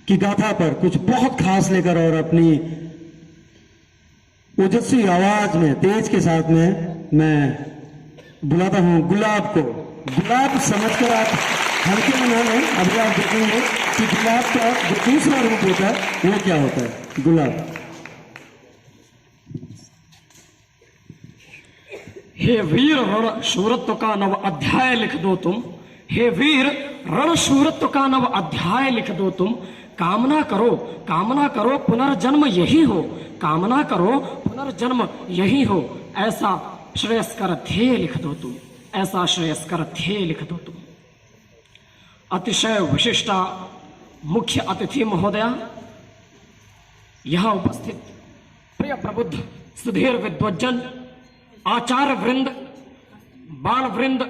की गाथा पर कुछ बहुत खास लेकर और अपनी ओजस्वी आवाज में तेज के साथ में मैं बुलाता हूं गुलाब को। गुलाब समझकर आप हल्के में ना लें, अभी आप देखेंगे कि गुलाब का जो दूसरा रूप होता है वो क्या होता है। गुलाब। हे वीर रण शूरत्व का नव अध्याय लिख दो तुम, हे वीर रण शूरत्व का नव अध्याय लिख दो तुम। कामना करो पुनर्जन्म यही हो, कामना करो पुनर्जन्म यही हो। ऐसा श्रेयस्कर ध्येय लिख दो तुम, ऐसा श्रेयस्कर ध्येय लिख दो तुम। अतिशय विशिष्टा मुख्य अतिथि महोदया, यहाँ उपस्थित प्रिय प्रबुद्ध सुधीर विद्वज्जन, आचार्य वृंद, बाल वृंद,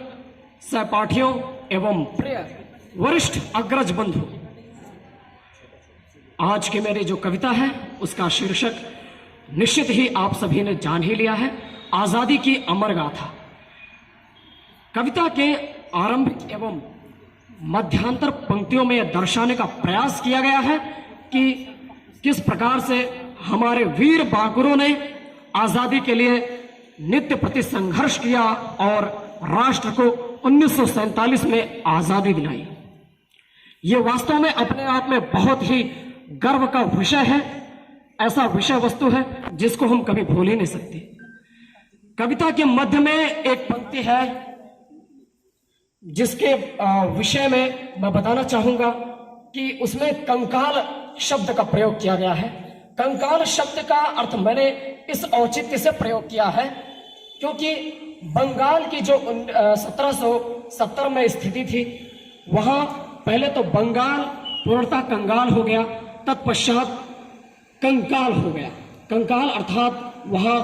सहपाठियों एवं प्रिय वरिष्ठ अग्रज बंधु, आज की मेरी जो कविता है उसका शीर्षक निश्चित ही आप सभी ने जान ही लिया है, आजादी की अमर गाथा। कविता के आरंभिक एवं मध्यांतर पंक्तियों में दर्शाने का प्रयास किया गया है कि किस प्रकार से हमारे वीर बाकुरों ने आजादी के लिए नित्य प्रति संघर्ष किया और राष्ट्र को 1947 में आजादी दिलाई। ये वास्तव में अपने आप में बहुत ही गर्व का विषय है, ऐसा विषय वस्तु है जिसको हम कभी भूल ही नहीं सकते। कविता के मध्य में एक पंक्ति है जिसके विषय में मैं बताना चाहूंगा कि उसमें कंकाल शब्द का प्रयोग किया गया है। कंकाल शब्द का अर्थ मैंने इस औचित्य से प्रयोग किया है क्योंकि बंगाल की जो 1770 में स्थिति थी, वहां पहले तो बंगाल पूर्णतः कंगाल हो गया, तत्पश्चात कंकाल हो गया। कंकाल अर्थात वहां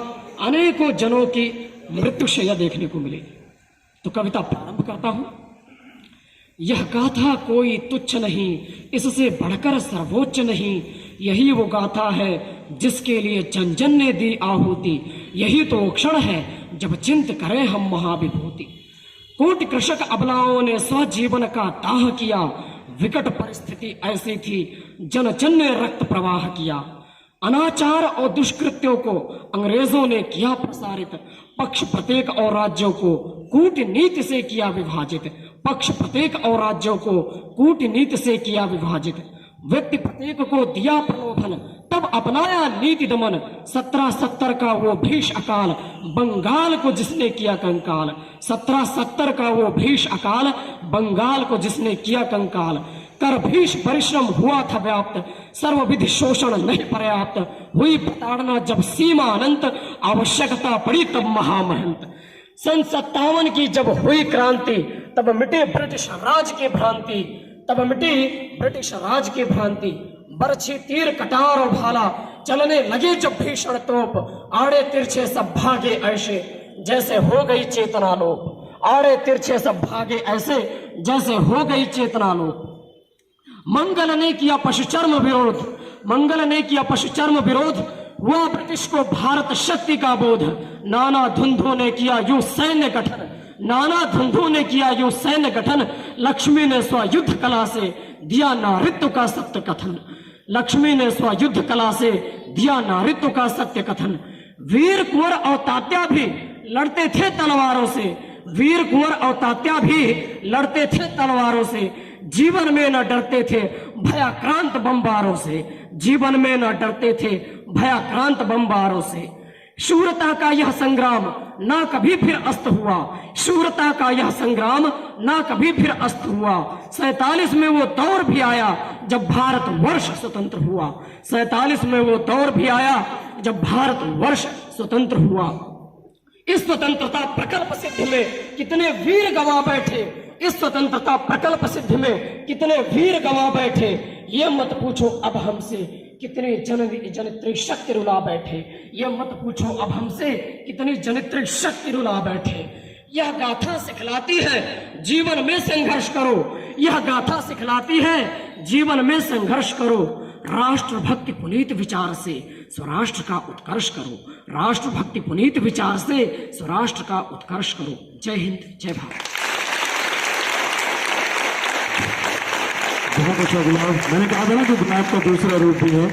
अनेकों जनों की मृत्युशैया देखने को मिली। तो कविता प्रारंभ करता हूं। यह गाथा कोई तुच्छ नहीं, इससे बढ़कर सर्वोच्च नहीं, यही वो गाथा है जिसके लिए जन जन ने दी आहुति, यही तो क्षण है जब चिंत करें हम महाविभूति। कोटि कृषक अबलाओं ने स्वजीवन का दाह किया, विकट परिस्थिति ऐसी थी जन जन ने रक्त प्रवाह किया। अनाचार और दुष्कृत्यों को अंग्रेजों ने किया प्रसारित, पक्ष प्रत्येक और राज्यों को कूटनीति से किया विभाजित, पक्ष प्रत्येक और राज्यों को कूटनीति से किया विभाजित। व्यक्ति प्रत्येक को दिया प्रलोभन, तब अपनाया नीति दमन। 1770 का वो भीष अकाल, बंगाल को जिसने किया कंकाल। 1770 का वो भीष अकाल, बंगाल को जिसने किया कंकाल। कर भीष परिश्रम हुआ था व्याप्त, सर्वविधि शोषण नहीं पर्याप्त। हुई प्रताड़ना जब सीमा अनंत, आवश्यकता पड़ी तब महामहंत। सन 57 की जब हुई क्रांति, तब मिटे ब्रिटिश राज की भ्रांति, तब मिटी ब्रिटिश राज की भ्रांति। बरछी तीर कटार और भाला, चलने लगे जब भीषण तोप। आड़े तिरछे सब भागे ऐसे जैसे हो गई चेतना लोप, आड़े तिरछे सब भागे ऐसे जैसे हो गई चेतना लोप। मंगल ने किया पशुचर्म विरोध, मंगल ने किया पशुचर्म विरोध, हुआ ब्रिटिश को भारत शक्ति का बोध। नाना धुंधों ने किया यूं सैन्य गठन, नाना धुंधों ने किया यूं सैन्य गठन। लक्ष्मी ने स्वयुद्ध कला से दिया नारित्व का सत्य कथन, लक्ष्मी ने स्वयुद्ध कला से दिया नारित्व का सत्य कथन। वीर कुंवर और तात्या भी लड़ते थे तलवारों से, वीर कुंवर और तात्या भी लड़ते थे तलवारों से। जीवन में न डरते थे भयाक्रांत बमबारों से, जीवन में न डरते थे भयाक्रांत बमबारों से। शूरता का यह संग्राम ना कभी फिर अस्त हुआ, शूरता का यह संग्राम ना कभी फिर अस्त हुआ। 47 में वो दौर भी आया जब भारत वर्ष स्वतंत्र हुआ, 47 में वो दौर भी आया जब भारत वर्ष स्वतंत्र हुआ। इस स्वतंत्रता प्रकल्प सिद्धि में कितने वीर गवा बैठे, इस स्वतंत्रता प्रकल्प सिद्धि में कितने वीर गवा बैठे। ये मत पूछो अब हमसे कितनी जनित्री शक्ति रुला बैठे, ये मत पूछो अब हमसे कितनी जनित्री शक्ति रुला बैठे। यह गाथा सिखलाती है जीवन में संघर्ष करो, यह गाथा सिखलाती है जीवन में संघर्ष करो। राष्ट्रभक्ति पुनीत विचार से स्वराष्ट्र का उत्कर्ष करो, राष्ट्रभक्ति पुनीत विचार से स्वराष्ट्र का उत्कर्ष करो। जय हिंद, जय भारत। बहुत अच्छा गुलाब, मैंने कहा था ना कि गुलाब का दूसरा रूप भी है।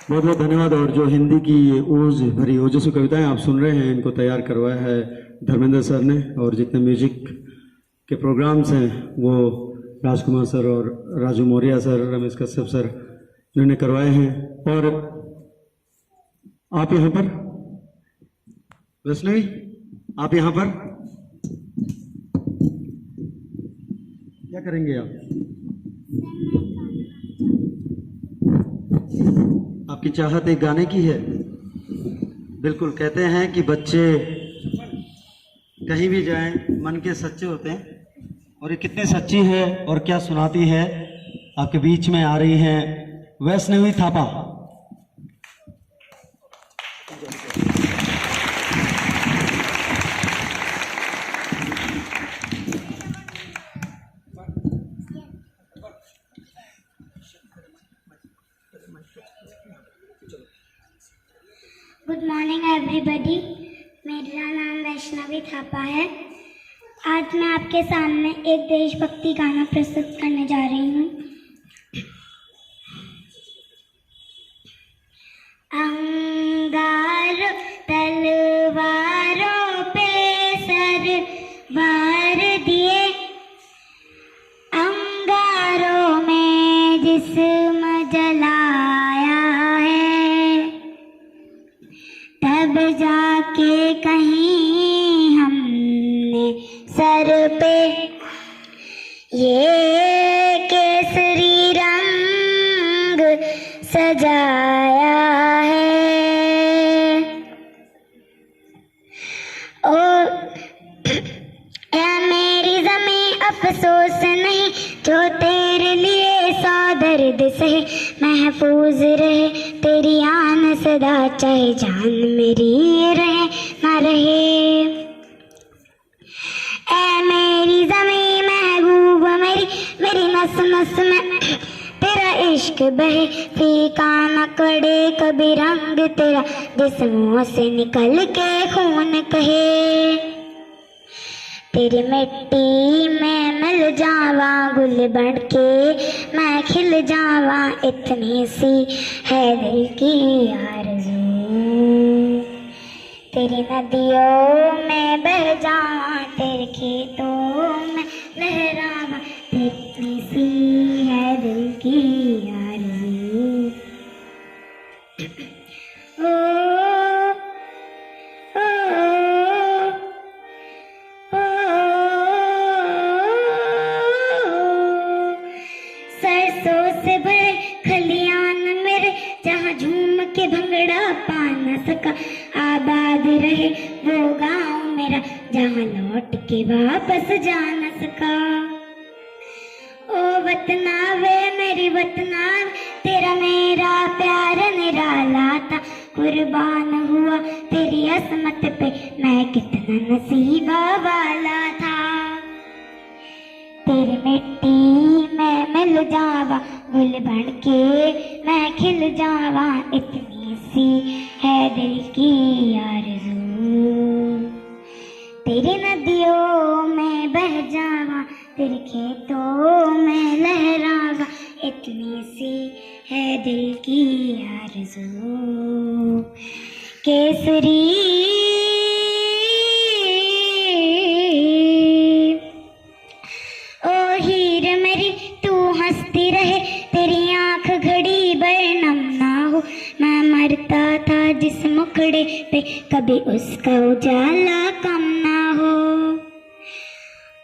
बहुत बहुत धन्यवाद। और जो हिंदी की ये ओज भरी ओजस्वी कविताएं आप सुन रहे हैं, इनको तैयार करवाया है धर्मेंद्र सर ने, और जितने म्यूजिक के प्रोग्राम्स हैं वो राजकुमार सर और राजू मौर्य सर, रमेश कश्यप सर, इन्होंने करवाए हैं। और आप यहाँ पर वैष्णवी, आप यहाँ पर क्या करेंगे आप? आपकी चाहत एक गाने की है। बिल्कुल, कहते हैं कि बच्चे कहीं भी जाएं मन के सच्चे होते हैं, और ये कितनी सच्ची है और क्या सुनाती है। आपके बीच में आ रही हैं Vaishnavi Thapa. Good morning everybody, मेरा नाम वैष्णवी थापा है। आज मैं आपके सामने एक देशभक्ति गाना प्रस्तुत करने जा रही हूँ। अंगार तलवारों पे सर वार दिए, अंगारों में जिस्म जलाया है, तब जाके कहीं हमने सर पे ये केसरी रंग सजाया है। ओ या मेरी ज़मीं अफसोस नहीं, जो तेरे लिए सौ दर्द सहे, महफूज रहे तेरी आन सदा, चाहे जान मेरी रहे ना रहे। ऐ मेरी ज़मीं महबूब मेरी, मेरी नस नस में तेरा इश्क बहे, फीका न कड़े कभी रंग तेरा, जिस्मों से निकल के खून कहे। तेरी मिट्टी में मिल जावा गुल बन के, मैं खिल जावा, इतनी सी है दिल की आरज़ू। तेरी नदियों में बह जावा, तेरे खेतों में लहरावा, इतनी सी है दिल की आरज़ू। सरसों से भरे खलियान मेरे, जहाँ झूम के भंगड़ा पा न सका, आबाद रहे वो गाँव मेरा, जहाँ लौट के वापस जा न सका। ओ वतना वे मेरी वतना, तेरा मेरा प्यार निराला था, कुर्बान हुआ तेरी असमत पे, मैं कितना नसीबा वाला था। तेरी मिट्टी में मिल जावा गुल बन के, मैं खिल जावा, इतनी सी है दिल की आरज़ू। तेरी नदियों में बह जावा, तेरे खेतों में लहरावा, इतनी सी है दिल की आरज़ू। केसरी हंसती रहे, तेरी आंख घड़ी बरनम ना हो, मैं मरता था जिस मुखड़े पे, कभी उसका उजाला कम ना हो।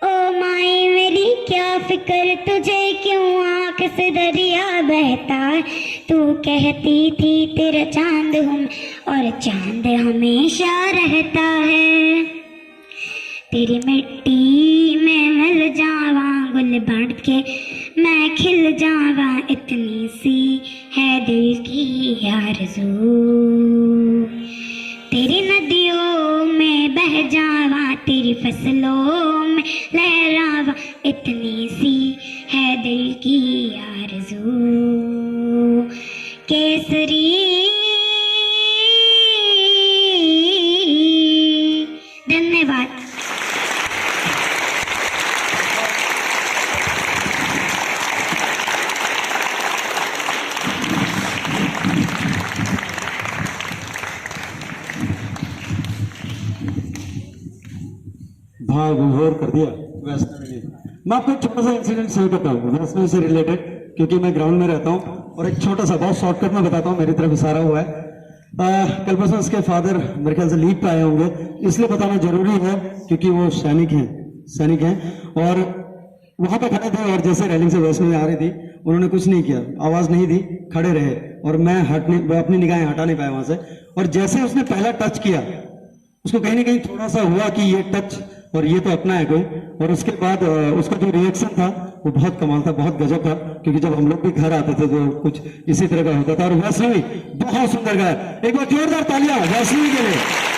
ओ माई मेरी क्या फिक्र तुझे, क्यों आंख से दरिया बहता है, तू कहती थी तेरा चांद हूँ और चांद हमेशा रहता है। तेरी मिट्टी में मिल जावा गुल बन के, मैं खिल जावा, इतनी सी है दिल की आरज़ू। तेरी नदियों में बह जावा, तेरी फसलों में लहरावा, इतनी सी है दिल की आरज़ू। केसरी धन्यवाद। वहाँ विभोर कर दिया वैष्णवी ने। मैं आपको एक छोटा सा इंसिडेंट शेयर करता हूँ वैष्णवी से रिलेटेड, क्योंकि मैं ग्राउंड में रहता हूँ, और एक छोटा सा बहुत शॉर्टकट में बताता हूँ, मेरी तरफ इशारा हुआ है। कल परसों उसके फादर मेरे ख्याल से लीव पे आए होंगे, इसलिए बताना जरूरी है क्योंकि वो सैनिक हैं और वहां पे खड़े थे, और जैसे रेलिंग से वैष्णवी आ रही थी उन्होंने कुछ नहीं किया, आवाज नहीं दी, खड़े रहे, और मैं अपनी निगाहें हटा नहीं पाया वहां से। और जैसे उसने पहला टच किया, उसको कहीं ना कहीं थोड़ा सा हुआ कि ये टच और ये तो अपना है कोई, और उसके बाद उसका जो रिएक्शन था वो बहुत कमाल था, बहुत गजब था, क्योंकि जब हम लोग भी घर आते थे तो कुछ इसी तरह का होता था। और वैष्णवी बहुत सुंदर गाया, एक बार जोरदार तालियां वैष्णवी के लिए।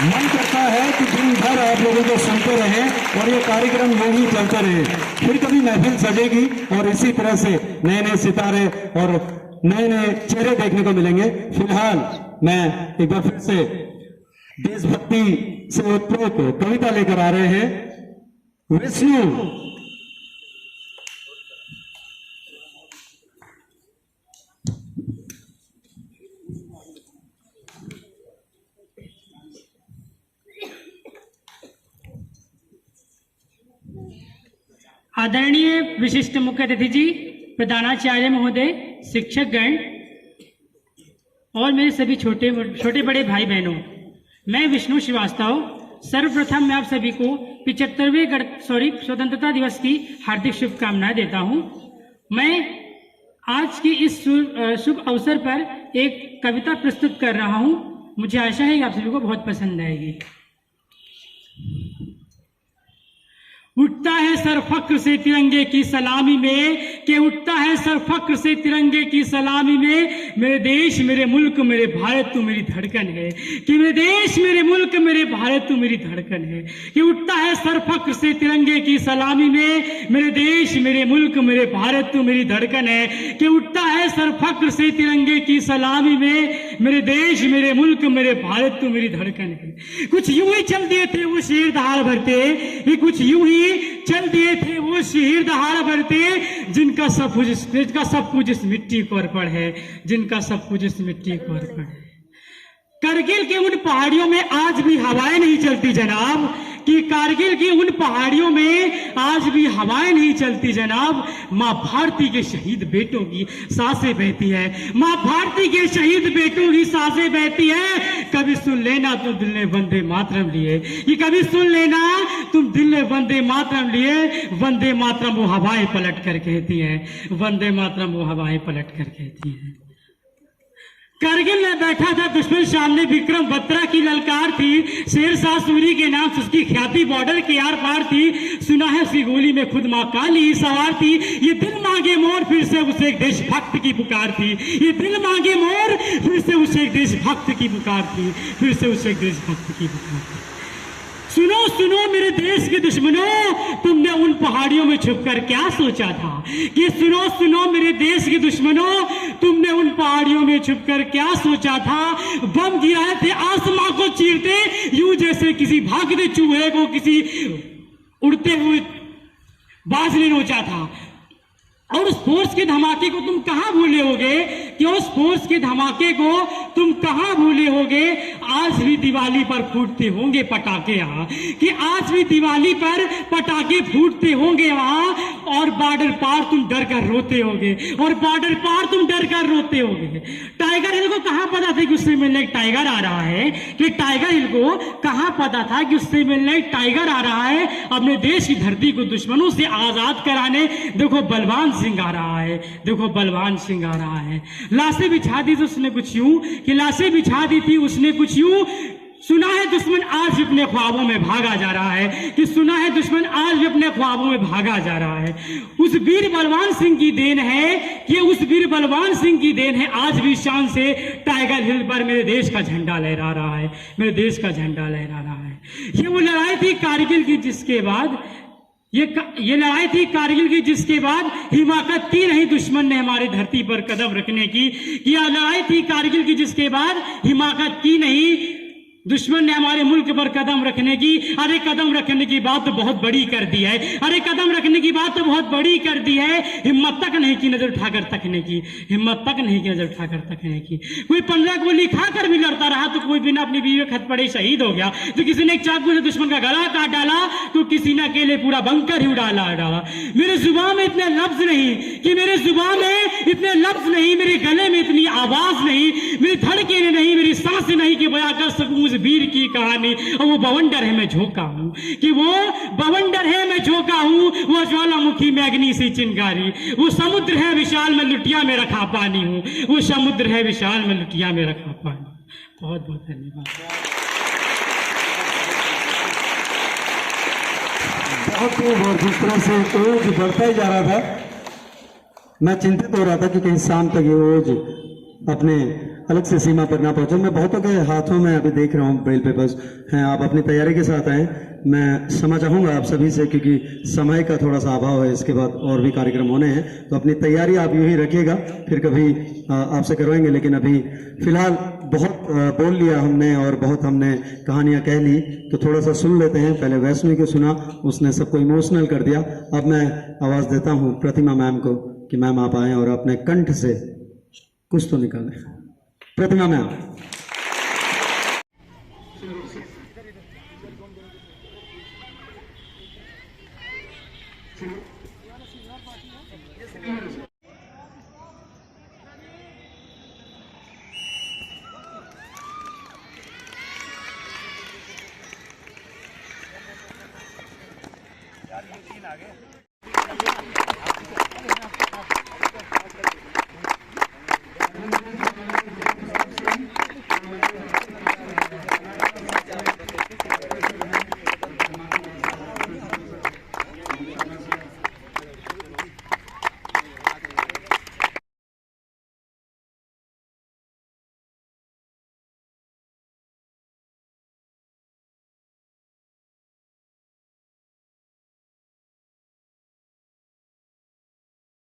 मन करता है कि दिन भर आप लोगों को सुनते रहें और ये कार्यक्रम यूं ही चलते रहे, फिर कभी महफिल सजेगी और इसी तरह से नए नए सितारे और नए नए चेहरे देखने को मिलेंगे। फिलहाल मैं एक बार फिर से देशभक्ति से उत्प्रेरित कविता लेकर आ रहे हैं विष्णु। आदरणीय विशिष्ट मुख्य अतिथि जी, प्रधानाचार्य महोदय, शिक्षकगण और मेरे सभी छोटे बड़े भाई बहनों, मैं विष्णु श्रीवास्तव सर्वप्रथम मैं आप सभी को 75वें स्वतंत्रता दिवस की हार्दिक शुभकामनाएं देता हूं। मैं आज की इस शुभ अवसर पर एक कविता प्रस्तुत कर रहा हूं, मुझे आशा है कि आप सभी को बहुत पसंद आएगी। उठता है सर फक्र से तिरंगे की सलामी में, कि उठता है सर फक्र से तिरंगे की सलामी में, मेरे देश मेरे मुल्क मेरे भारत तू मेरी धड़कन है, कि मेरे देश मेरे मुल्क मेरे भारत तू मेरी धड़कन है। कि उठता है सर फक्र से तिरंगे की सलामी में, मेरे देश मेरे मुल्क मेरे भारत तू मेरी धड़कन है। कि उठता है सर फक्र से तिरंगे की सलामी में, मेरे देश मेरे मुल्क मेरे भारत तू मेरी धड़कन है। कुछ यूं ही चल दिए थे वो शेर दहाड़ भरते, ये कुछ यूं ही चल दिए थे वो शहीद दहाड़ भरते, जिनका सब कुछ इस मिट्टी को अर्पण है, जिनका सब कुछ इस मिट्टी को अर्पण है। करगिल के उन पहाड़ियों में आज भी हवाएं नहीं चलती जनाब, कि कारगिल की उन पहाड़ियों में आज भी हवाएं नहीं चलती जनाब। मां भारती के शहीद बेटों की सांसें बहती है, मां भारती के शहीद बेटों की सांसें बहती है। कभी सुन लेना तुम दिल ने वंदे मातरम लिए, कि कभी सुन लेना तुम दिल ने वंदे मातरम लिए। वंदे मातरम वो हवाएं पलट कर कहती हैं, वंदे मातरम वो हवाएं पलट कर कहती हैं। करगिल में बैठा था दुश्मन सामने, विक्रम बत्रा की ललकार थी, शेरशाह सूरी के नाम से उसकी ख्याति बॉर्डर के आर पार थी। सुना है उसकी गोली में खुद मां काली ही सवार थी। ये दिल मांगे मोर फिर से उसे एक देशभक्त की पुकार थी, ये दिल मांगे मोर फिर से उसे एक देशभक्त की पुकार थी, फिर से उसे एक देशभक्त की पुकार थी। सुनो सुनो मेरे देश के दुश्मनों, तुमने उन पहाड़ियों में छुपकर क्या सोचा था। कि सुनो सुनो मेरे देश के दुश्मनों, तुमने उन पहाड़ियों में छुपकर क्या सोचा था। बम गिराए थे आसमां को चीरते, यूं जैसे किसी भागते चूहे को किसी उड़ते हुए बाज ने नोचा था। और उस फोर्स के धमाके को तुम कहां भूले होगे, कि उस फोर्स के धमाके को तुम कहां भूले होगे। आज भी दिवाली पर फूटते होंगे पटाखे यहाँ, कि आज भी दिवाली पर पटाखे फूटते होंगे वहां, और बॉर्डर पार तुम डर कर रोते होगे, और बॉर्डर पार तुम डर कर रोते होगे। टाइगर हिल को कहां पता था कि उससे मिलने एक टाइगर आ रहा है, कि टाइगर हिल को कहां पता था कि उससे मिलने एक टाइगर आ रहा है अपने देश की धरती को दुश्मनों से आजाद कराने। देखो बलवान सिंह आ रहा है, देखो बलवान सिंह आ रहा है। लाशें बिछा दी थी उसने कुछ यूं, कि लाशें बिछा दी थी उसने कुछ यूं। सुना है दुश्मन आज भी अपने ख्वाबों में भागा जा रहा है, कि सुना है दुश्मन आज भी अपने ख्वाबों में भागा जा रहा है। उस वीर बलवान सिंह की देन है, कि उस वीर बलवान सिंह की देन है, आज भी शान से टाइगर हिल पर मेरे देश का झंडा लहरा रहा है, मेरे देश का झंडा लहरा रहा है। ये वो लड़ाई थी कारगिल की, जिसके बाद ये लड़ाई थी कारगिल की, जिसके बाद हिमाकत की नहीं दुश्मन ने हमारी धरती पर कदम रखने की। यह लड़ाई थी कारगिल की, जिसके बाद हिमाकत की नहीं दुश्मन ने हमारे मुल्क पर कदम रखने की, अरे कदम रखने की बात तो बहुत बड़ी कर दी है, अरे कदम रखने की बात तो बहुत बड़ी कर दी है। हिम्मत तक नहीं की नजर उठाकर तकने की, हिम्मत तक नहीं की नजर उठाकर तकने की। कोई 15 गोली खाकर भी लड़ता रहा तो कोई बिना अपनी बीवी खत पड़े शहीद हो गया। तो किसी ने एक चाकू से दुश्मन का गला काट डाला तो किसी ने अकेले पूरा बंकर ही डाला। मेरे जुबान में इतने लफ्ज नहीं कि मेरे जुबान में इतने लफ्ज नहीं, मेरे गले में इतनी आवाज नहीं, मेरी धड़कें नहीं, मेरी सांसें नहीं कि बयां कर सकूं उस वीर की कहानी। और वो बवंडर है मैं झोंका हूं, कि वो बवंडर है मैं झोंका हूं, वो ज्वालामुखी में अग्नि सी चिंगारी। वो समुद्र है विशाल में लुटिया में रखा पानी हूं, वो समुद्र है विशाल में लुटिया में रखा पानी। बहुत बहुत धन्यवाद। बहुत खूब। और जिस तरह से ओज बढ़ता ही जा रहा था, मैं चिंतित हो रहा था कि कहीं शाम तक ये ओज अपने अलग से सीमा पर ना पहुंचे। मैं बहुतों के हाथों में अभी देख रहा हूँ ब्रेल पेपर्स हैं। आप अपनी तैयारी के साथ आए। मैं क्षमा चाहूँगा आप सभी से, क्योंकि समय का थोड़ा सा अभाव है, इसके बाद और भी कार्यक्रम होने हैं। तो अपनी तैयारी आप यूं ही रखिएगा, फिर कभी आपसे करवाएंगे। लेकिन अभी फिलहाल बहुत बोल लिया हमने और बहुत हमने कहानियाँ कह ली, तो थोड़ा सा सुन लेते हैं। पहले वैष्णवी को सुना, उसने सबको इमोशनल कर दिया। अब मैं आवाज़ देता हूँ प्रतिमा मैम को कि मैम आप आएँ और अपने कंठ से कुछ तो निकालें। प्रतिमा मैम। यार ये 3 आ गए।